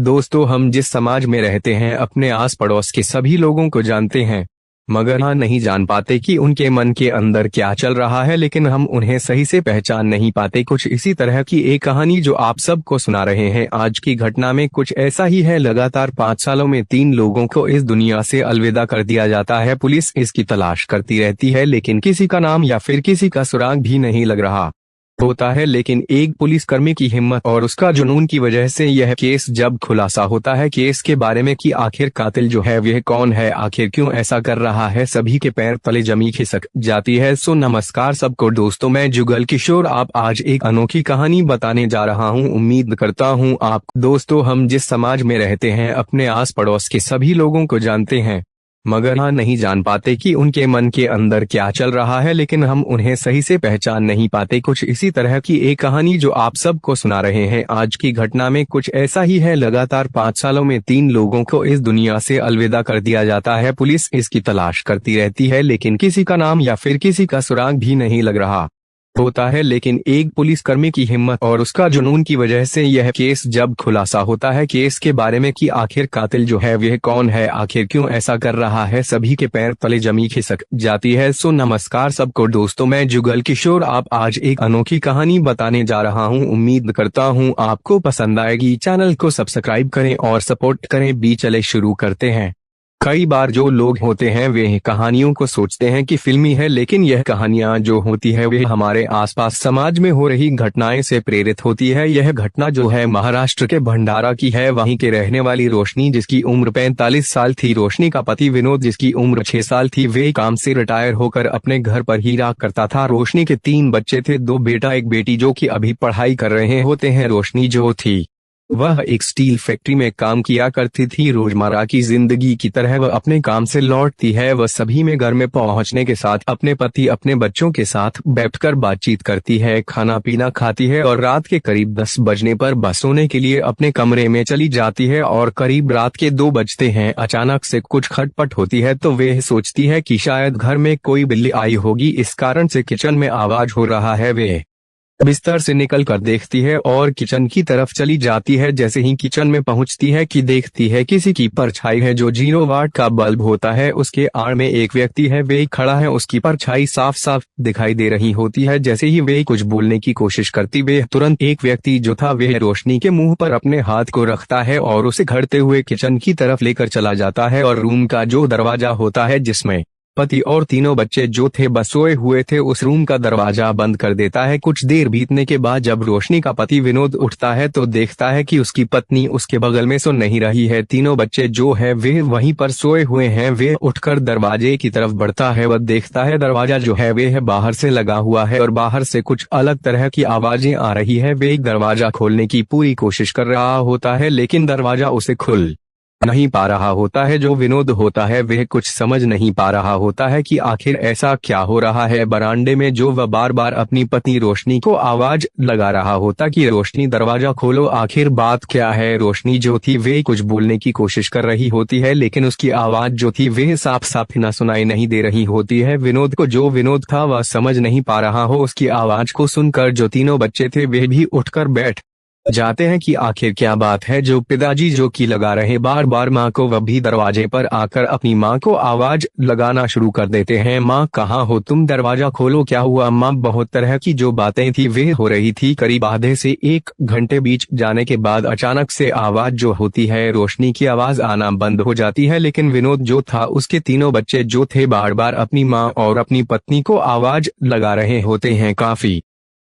दोस्तों, हम जिस समाज में रहते हैं अपने आस पड़ोस के सभी लोगों को जानते हैं, मगर हाँ नहीं जान पाते कि उनके मन के अंदर क्या चल रहा है। लेकिन हम उन्हें सही से पहचान नहीं पाते। कुछ इसी तरह की एक कहानी जो आप सबको सुना रहे हैं आज की घटना में कुछ ऐसा ही है। लगातार 5 सालों में 3 लोगों को इस दुनिया से अलविदा कर दिया जाता है। पुलिस इसकी तलाश करती रहती है लेकिन किसी का नाम या फिर किसी का सुराग भी नहीं लग रहा होता है। लेकिन एक पुलिसकर्मी की हिम्मत और उसका जुनून की वजह से यह केस जब खुलासा होता है, केस के बारे में कि आखिर कातिल जो है वह कौन है, आखिर क्यों ऐसा कर रहा है, सभी के पैर तले जमी खिसक जाती है। सो नमस्कार सबको दोस्तों, मैं जुगल किशोर आप आज एक अनोखी कहानी बताने जा रहा हूं। उम्मीद करता हूं आप दोस्तों, हम जिस समाज में रहते हैं अपने आस पड़ोस के सभी लोगों को जानते हैं, मगर हाँ नहीं जान पाते कि उनके मन के अंदर क्या चल रहा है। लेकिन हम उन्हें सही से पहचान नहीं पाते। कुछ इसी तरह की एक कहानी जो आप सबको सुना रहे हैं आज की घटना में कुछ ऐसा ही है। लगातार 5 सालों में 3 लोगों को इस दुनिया से अलविदा कर दिया जाता है। पुलिस इसकी तलाश करती रहती है लेकिन किसी का नाम या फिर किसी का सुराग भी नहीं लग रहा होता है। लेकिन एक पुलिसकर्मी की हिम्मत और उसका जुनून की वजह से यह केस जब खुलासा होता है, केस के बारे में कि आखिर कातिल जो है वह कौन है, आखिर क्यों ऐसा कर रहा है, सभी के पैर तले जमी खिसक जाती है। सो नमस्कार सबको दोस्तों, मैं जुगल किशोर आप आज एक अनोखी कहानी बताने जा रहा हूं। उम्मीद करता हूं आपको पसंद आएगी। चैनल को सब्सक्राइब करें और सपोर्ट करें। भी चले शुरू करते हैं। कई बार जो लोग होते हैं वे कहानियों को सोचते हैं कि फिल्मी है, लेकिन यह कहानियां जो होती है वे हमारे आसपास समाज में हो रही घटनाएं से प्रेरित होती है। यह घटना जो है महाराष्ट्र के भंडारा की है। वहीं के रहने वाली रोशनी जिसकी उम्र 45 साल थी, रोशनी का पति विनोद जिसकी उम्र 6 साल थी, वे काम से रिटायर होकर अपने घर पर ही रहा करता था। रोशनी के 3 बच्चे थे, 2 बेटा 1 बेटी, जो कि अभी पढ़ाई कर रहे होते हैं। रोशनी जो थी वह एक स्टील फैक्ट्री में काम किया करती थी। रोजमर्रा की जिंदगी की तरह वह अपने काम से लौटती है। वह सभी में घर में पहुंचने के साथ अपने पति अपने बच्चों के साथ बैठकर बातचीत करती है, खाना पीना खाती है और रात के करीब 10 बजने पर बस सोने के लिए अपने कमरे में चली जाती है। और करीब रात के 2 बजते हैं, अचानक से कुछ खटपट होती है तो वह सोचती है कि शायद घर में कोई बिल्ली आई होगी, इस कारण से किचन में आवाज हो रहा है। वे बिस्तर से निकल कर देखती है और किचन की तरफ चली जाती है। जैसे ही किचन में पहुंचती है कि देखती है किसी की परछाई है जो 0 वाट का बल्ब होता है उसके आड़ में एक व्यक्ति है, वे खड़ा है, उसकी परछाई साफ साफ दिखाई दे रही होती है। जैसे ही वे कुछ बोलने की कोशिश करती वे तुरंत एक व्यक्ति जो था वह रोशनी के मुंह पर अपने हाथ को रखता है और उसे घड़ते हुए किचन की तरफ लेकर चला जाता है और रूम का जो दरवाजा होता है जिसमें पति और तीनों बच्चे जो थे बस सोए हुए थे, उस रूम का दरवाजा बंद कर देता है। कुछ देर बीतने के बाद जब रोशनी का पति विनोद उठता है तो देखता है कि उसकी पत्नी उसके बगल में सो नहीं रही है। तीनों बच्चे जो है वे वहीं पर सोए हुए हैं। वे उठकर दरवाजे की तरफ बढ़ता है। वह देखता है दरवाजा जो है वे बाहर से लगा हुआ है और बाहर से कुछ अलग तरह की आवाजें आ रही है। वे दरवाजा खोलने की पूरी कोशिश कर रहा होता है लेकिन दरवाजा उसे खुल नहीं पा रहा होता है। जो विनोद होता है वह कुछ समझ नहीं पा रहा होता है कि आखिर ऐसा क्या हो रहा है। बरामदे में जो वह बार बार अपनी पत्नी रोशनी को आवाज लगा रहा होता कि रोशनी दरवाजा खोलो, आखिर बात क्या है। रोशनी जो थी वे कुछ बोलने की कोशिश कर रही होती है लेकिन उसकी आवाज जो थी वह साफ साफ ना सुनाई नहीं दे रही होती है। विनोद को जो विनोद था वह समझ नहीं पा रहा हो। उसकी आवाज को सुनकर जो तीनों बच्चे थे वे भी उठकर बैठ जाते हैं कि आखिर क्या बात है। जो पिताजी जो की लगा रहे बार बार माँ को, वह भी दरवाजे पर आकर अपनी माँ को आवाज लगाना शुरू कर देते हैं, माँ कहाँ हो तुम, दरवाजा खोलो, क्या हुआ माँ। बहुत तरह की जो बातें थी वे हो रही थी। करीब आधे से 1 घंटे बीत जाने के बाद अचानक से आवाज जो होती है रोशनी की आवाज आना बंद हो जाती है। लेकिन विनोद जो था उसके तीनों बच्चे जो थे बार बार अपनी माँ और अपनी पत्नी को आवाज लगा रहे होते हैं। काफी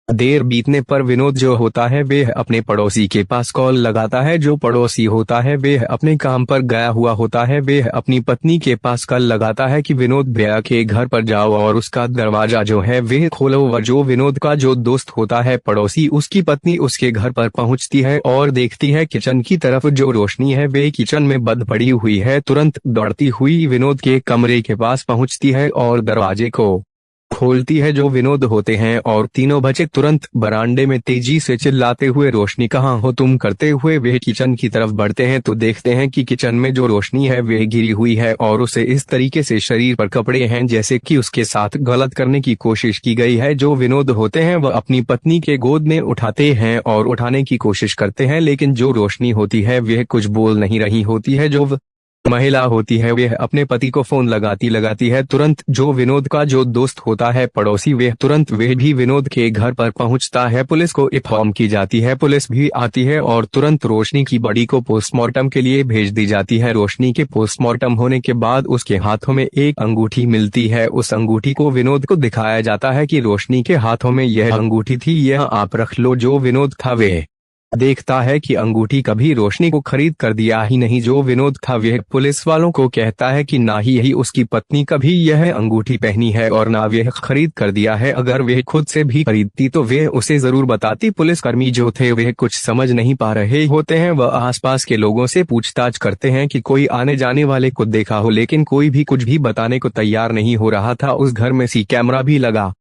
देर बीतने पर विनोद जो होता है वह अपने पड़ोसी के पास कॉल लगाता है। जो पड़ोसी होता है वह अपने काम पर गया हुआ होता है। वह अपनी पत्नी के पास कॉल लगाता है कि विनोद भैया के घर पर जाओ और उसका दरवाजा जो है वह खोलो। वह जो विनोद का जो दोस्त होता है पड़ोसी, उसकी पत्नी उसके घर पर पहुंचती है और देखती है किचन की तरफ जो रोशनी है वे किचन में बंद पड़ी हुई है। तुरंत दौड़ती हुई विनोद के कमरे के पास पहुंचती है और दरवाजे को खोलती है जो विनोद होते हैं और तीनों बच्चे तुरंत बरामदे में तेजी से चिल्लाते हुए रोशनी कहाँ हो तुम करते हुए वे किचन की तरफ बढ़ते हैं तो देखते हैं कि किचन में जो रोशनी है वे गिरी हुई है और उसे इस तरीके से शरीर पर कपड़े हैं जैसे कि उसके साथ गलत करने की कोशिश की गई है। जो विनोद होते हैं वह अपनी पत्नी के गोद में उठाते हैं और उठाने की कोशिश करते हैं, लेकिन जो रोशनी होती है वह कुछ बोल नहीं रही होती है। जो महिला होती है वह अपने पति को फोन लगाती लगाती है। तुरंत जो विनोद का जो दोस्त होता है पड़ोसी वह भी विनोद के घर पर पहुंचता है। पुलिस को इन्फॉर्म की जाती है, पुलिस भी आती है और तुरंत रोशनी की बॉडी को पोस्टमार्टम के लिए भेज दी जाती है। रोशनी के पोस्टमार्टम होने के बाद उसके हाथों में एक अंगूठी मिलती है। उस अंगूठी को विनोद को दिखाया जाता है कि रोशनी के हाथों में यह अंगूठी थी, यह आप रख लो। जो विनोद था वे देखता है कि अंगूठी कभी रोशनी को खरीद कर दिया ही नहीं। जो विनोद था वह पुलिस वालों को कहता है कि ना ही उसकी पत्नी कभी यह अंगूठी पहनी है और ना वह खरीद कर दिया है। अगर वह खुद से भी खरीदती तो वह उसे जरूर बताती। पुलिसकर्मी जो थे वह कुछ समझ नहीं पा रहे होते हैं। वह आसपास के लोगों से पूछताछ करते हैं कि कोई आने जाने वाले को देखा हो, लेकिन कोई भी कुछ भी बताने को तैयार नहीं हो रहा था। उस घर में सी कैमरा भी लगा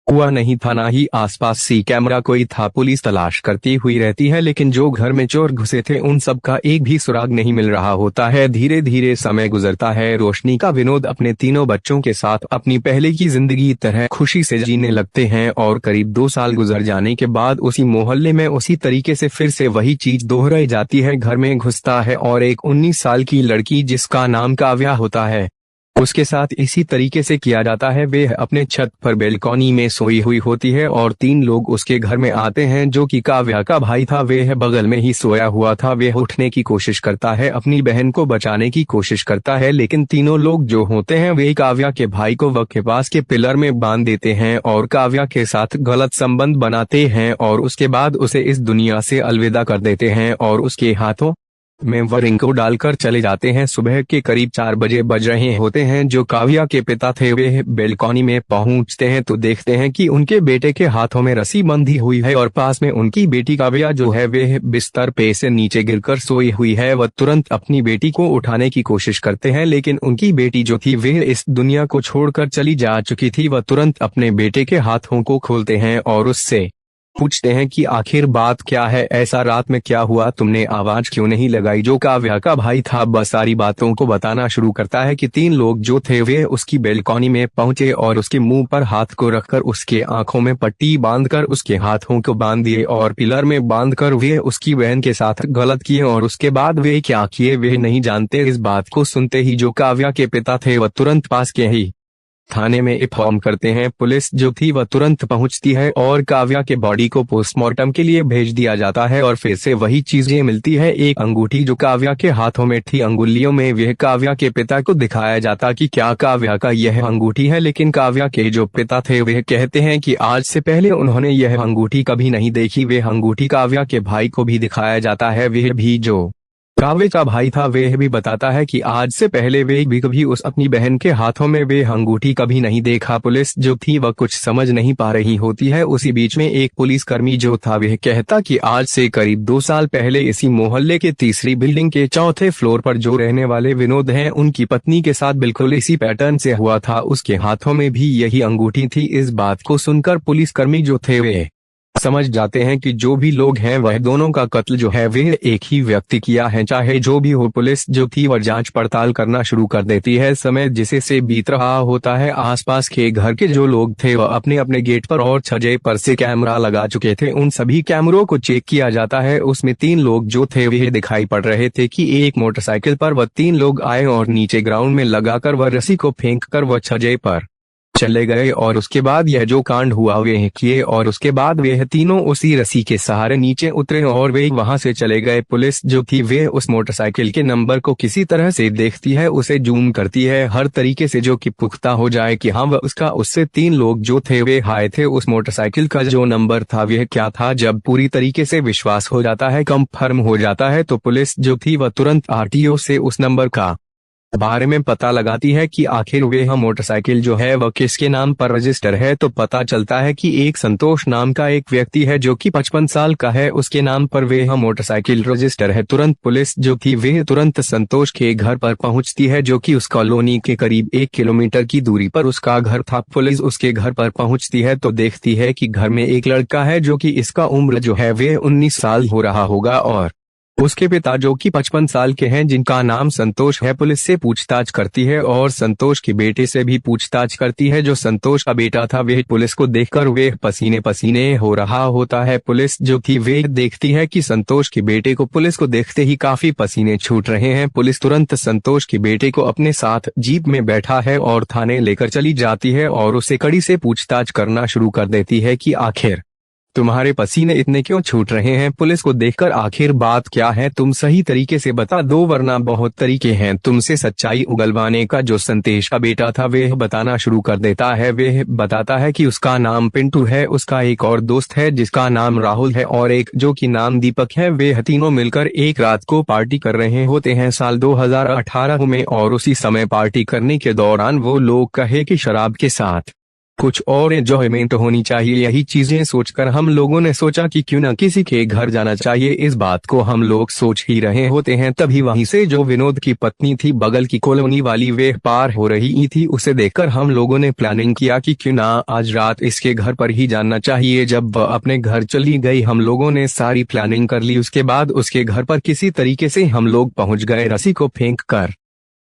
हुआ नहीं था, ना ही आसपास सी कैमरा कोई था। पुलिस तलाश करती हुई रहती है, लेकिन जो घर में चोर घुसे थे उन सब का एक भी सुराग नहीं मिल रहा होता है। धीरे धीरे समय गुजरता है। रोशनी का विनोद अपने तीनों बच्चों के साथ अपनी पहले की जिंदगी तरह खुशी से जीने लगते हैं और करीब 2 साल गुजर जाने के बाद उसी मोहल्ले में उसी तरीके से फिर से वही चीज दोहराई जाती है। घर में घुसता है और एक 19 साल की लड़की जिसका नाम काव्या होता है उसके साथ इसी तरीके से किया जाता है। वे अपने छत पर बेलकॉनी में सोई हुई होती है और 3 लोग उसके घर में आते हैं जो कि काव्या का भाई था। वह बगल में ही सोया हुआ था। वह उठने की कोशिश करता है, अपनी बहन को बचाने की कोशिश करता है, लेकिन तीनों लोग जो होते हैं वे काव्या के भाई को वह के पास के पिलर में बांध देते हैं और काव्या के साथ गलत संबंध बनाते हैं और उसके बाद उसे इस दुनिया से अलविदा कर देते हैं और उसके हाथों में वो रिंग को डालकर चले जाते हैं। सुबह के करीब 4 बजे बज रहे होते हैं। जो काव्या के पिता थे वे बेलकॉनी में पहुंचते हैं तो देखते हैं कि उनके बेटे के हाथों में रस्सी बंधी हुई है और पास में उनकी बेटी काव्या जो है वे बिस्तर पे से नीचे गिरकर सोई हुई है। वह तुरंत अपनी बेटी को उठाने की कोशिश करते हैं, लेकिन उनकी बेटी जो थी वे इस दुनिया को छोड़कर चली जा चुकी थी। वह तुरंत अपने बेटे के हाथों को खोलते हैं और उससे पूछते हैं कि आखिर बात क्या है, ऐसा रात में क्या हुआ, तुमने आवाज क्यों नहीं लगाई। जो काव्या का भाई था बस सारी बातों को बताना शुरू करता है कि 3 लोग जो थे वे उसकी बेलकॉनी में पहुंचे और उसके मुंह पर हाथ को रखकर उसके आंखों में पट्टी बांधकर उसके हाथों को बांध दिए और पिलर में बांधकर वे उसकी बहन के साथ गलत किए और उसके बाद वे क्या किए वे नहीं जानते। इस बात को सुनते ही जो काव्या के पिता थे वह तुरंत पास के ही थाने में इन्फॉर्म करते हैं। पुलिस जो थी वह तुरंत पहुंचती है और काव्या के बॉडी को पोस्टमार्टम के लिए भेज दिया जाता है और फिर से वही चीजें मिलती है। एक अंगूठी जो काव्या के हाथों में थी, अंगुलियों में वह काव्या के पिता को दिखाया जाता कि क्या काव्या का यह अंगूठी है, लेकिन काव्या के जो पिता थे वह कहते हैं कि आज से पहले उन्होंने यह अंगूठी कभी नहीं देखी। वह अंगूठी काव्या के भाई को भी दिखाया जाता है। वह भी जो काव्या का भाई था वह भी बताता है कि आज से पहले वे भी कभी उस अपनी बहन के हाथों में वे अंगूठी कभी नहीं देखा। पुलिस जो थी वह कुछ समझ नहीं पा रही होती है। उसी बीच में एक पुलिसकर्मी जो था वह कहता कि आज से करीब 2 साल पहले इसी मोहल्ले के तीसरी बिल्डिंग के 4थे फ्लोर पर जो रहने वाले विनोद हैं उनकी पत्नी के साथ बिल्कुल इसी पैटर्न से हुआ था। उसके हाथों में भी यही अंगूठी थी। इस बात को सुनकर पुलिसकर्मी जो थे वे समझ जाते हैं कि जो भी लोग हैं वह दोनों का कत्ल जो है वे एक ही व्यक्ति किया है। चाहे जो भी हो, पुलिस जो थी वह जांच पड़ताल करना शुरू कर देती है। समय जिसे से बीत रहा होता है, आसपास के घर के जो लोग थे वह अपने अपने गेट पर और छज्जे पर से कैमरा लगा चुके थे। उन सभी कैमरों को चेक किया जाता है। उसमें 3 लोग जो थे वे दिखाई पड़ रहे थे कि एक मोटरसाइकिल पर वह 3 लोग आए और नीचे ग्राउंड में लगाकर वह रस्सी को फेंक कर वह छज्जे पर चले गए और उसके बाद यह जो कांड हुआ वे किए और उसके बाद वे तीनों उसी रस्सी के सहारे नीचे उतरे और वे वहां से चले गए। पुलिस जो थी वे उस मोटरसाइकिल के नंबर को किसी तरह से देखती है, उसे जूम करती है हर तरीके से जो कि पुख्ता हो जाए कि हाँ वह उसका उससे 3 लोग जो थे वे आए थे। उस मोटरसाइकिल का जो नंबर था वह क्या था। जब पूरी तरीके से विश्वास हो जाता है, कंफर्म हो जाता है, तो पुलिस जो थी वह तुरंत आरटीओ से उस नंबर का बारे में पता लगाती है कि आखिर वह मोटरसाइकिल जो है वह किसके नाम पर रजिस्टर है, तो पता चलता है कि एक संतोष नाम का एक व्यक्ति है जो कि 55 साल का है, उसके नाम पर वह मोटरसाइकिल रजिस्टर है। तुरंत पुलिस जो थी वह तुरंत संतोष के घर पर पहुंचती है, जो कि उस कॉलोनी के करीब 1 किलोमीटर की दूरी पर उसका घर था। पुलिस उसके घर पर पहुंचती है तो देखती है कि घर में एक लड़का है जो कि इसका उम्र जो है वह 19 साल हो रहा होगा, और उसके पिता जो कि 55 साल के हैं जिनका नाम संतोष है। पुलिस से पूछताछ करती है और संतोष के बेटे से भी पूछताछ करती है। जो संतोष का बेटा था वह पुलिस को देखकर वह पसीने पसीने हो रहा होता है। पुलिस जो थी वह देखती है कि संतोष के बेटे को पुलिस को देखते ही काफी पसीने छूट रहे हैं। पुलिस तुरंत संतोष के बेटे को अपने साथ जीप में बैठा है और थाने लेकर चली जाती है और उसे कड़ी से पूछताछ करना शुरू कर देती है कि आखिर तुम्हारे पसीने इतने क्यों छूट रहे हैं, पुलिस को देखकर आखिर बात क्या है, तुम सही तरीके से बता दो वरना बहुत तरीके हैं तुमसे सच्चाई उगलवाने का। जो संतोष का बेटा था वह बताना शुरू कर देता है। वह बताता है कि उसका नाम पिंटू है, उसका एक और दोस्त है जिसका नाम राहुल है और एक जो कि नाम दीपक है। वे तीनों मिलकर एक रात को पार्टी कर रहे होते हैं साल 2018 में, और उसी समय पार्टी करने के दौरान वो लोग कहे कि शराब के साथ कुछ और एंजॉयमेंट होनी चाहिए। यही चीजें सोचकर हम लोगों ने सोचा कि क्यों न किसी के घर जाना चाहिए। इस बात को हम लोग सोच ही रहे होते हैं, तभी वहीं से जो विनोद की पत्नी थी बगल की कॉलोनी वाली वे पार हो रही थी। उसे देखकर हम लोगों ने प्लानिंग किया कि क्यों ना आज रात इसके घर पर ही जाना चाहिए। जब वह अपने घर चली गई हम लोगों ने सारी प्लानिंग कर ली। उसके बाद उसके घर पर किसी तरीके से हम लोग पहुंच गए। रस्सी को फेंक कर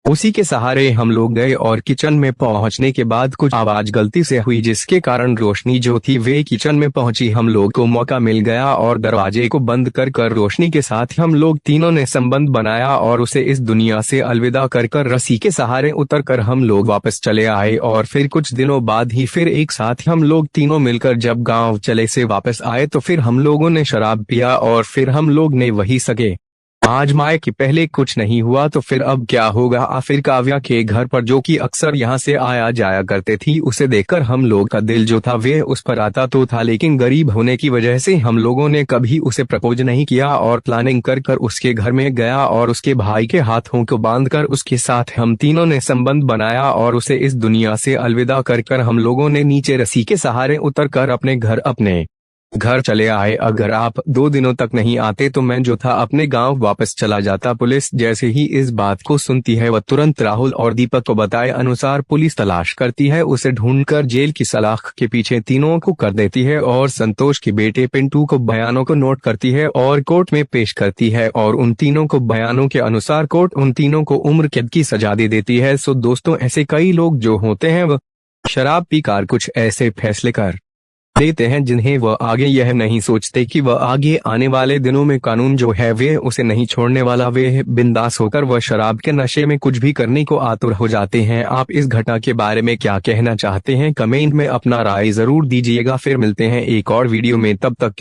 उसी के सहारे हम लोग गए और किचन में पहुंचने के बाद कुछ आवाज गलती से हुई जिसके कारण रोशनी जो थी वे किचन में पहुंची। हम लोग को मौका मिल गया और दरवाजे को बंद कर रोशनी के साथ हम लोग तीनों ने संबंध बनाया और उसे इस दुनिया से अलविदा कर रस्सी के सहारे उतरकर हम लोग वापस चले आए। और फिर कुछ दिनों बाद ही फिर एक साथ हम लोग तीनों मिलकर जब गाँव चले से वापस आए तो फिर हम लोगों ने शराब पिया और फिर हम लोग ने वही सके आजमाए कि पहले कुछ नहीं हुआ तो फिर अब क्या होगा। फिर काव्या के घर पर जो कि अक्सर यहाँ से आया जाया करते थी उसे देखकर हम लोग का दिल जो था वे उस पर आता तो था, लेकिन गरीब होने की वजह से हम लोगों ने कभी उसे प्रपोज नहीं किया और प्लानिंग कर उसके घर में गया और उसके भाई के हाथों को बांधकर उसके साथ हम तीनों ने संबंध बनाया और उसे इस दुनिया से अलविदा कर हम लोगों ने नीचे रस्सी के सहारे उतर अपने घर चले आए। अगर आप 2 दिनों तक नहीं आते तो मैं जो था अपने गांव वापस चला जाता। पुलिस जैसे ही इस बात को सुनती है वह तुरंत राहुल और दीपक को बताए अनुसार पुलिस तलाश करती है। उसे ढूंढकर जेल की सलाख के पीछे तीनों को कर देती है और संतोष के बेटे पिंटू को बयानों को नोट करती है और कोर्ट में पेश करती है और उन तीनों को बयानों के अनुसार कोर्ट उन तीनों को उम्र कैद की सजा दे देती है। सो दोस्तों, ऐसे कई लोग जो होते हैं वह शराब पीकर कुछ ऐसे फैसले कर देते हैं जिन्हें वह आगे यह नहीं सोचते कि वह आगे आने वाले दिनों में कानून जो है वे उसे नहीं छोड़ने वाला। वे बिंदास होकर वह शराब के नशे में कुछ भी करने को आतुर हो जाते हैं। आप इस घटना के बारे में क्या कहना चाहते हैं कमेंट में अपना राय जरूर दीजिएगा। फिर मिलते हैं एक और वीडियो में, तब तक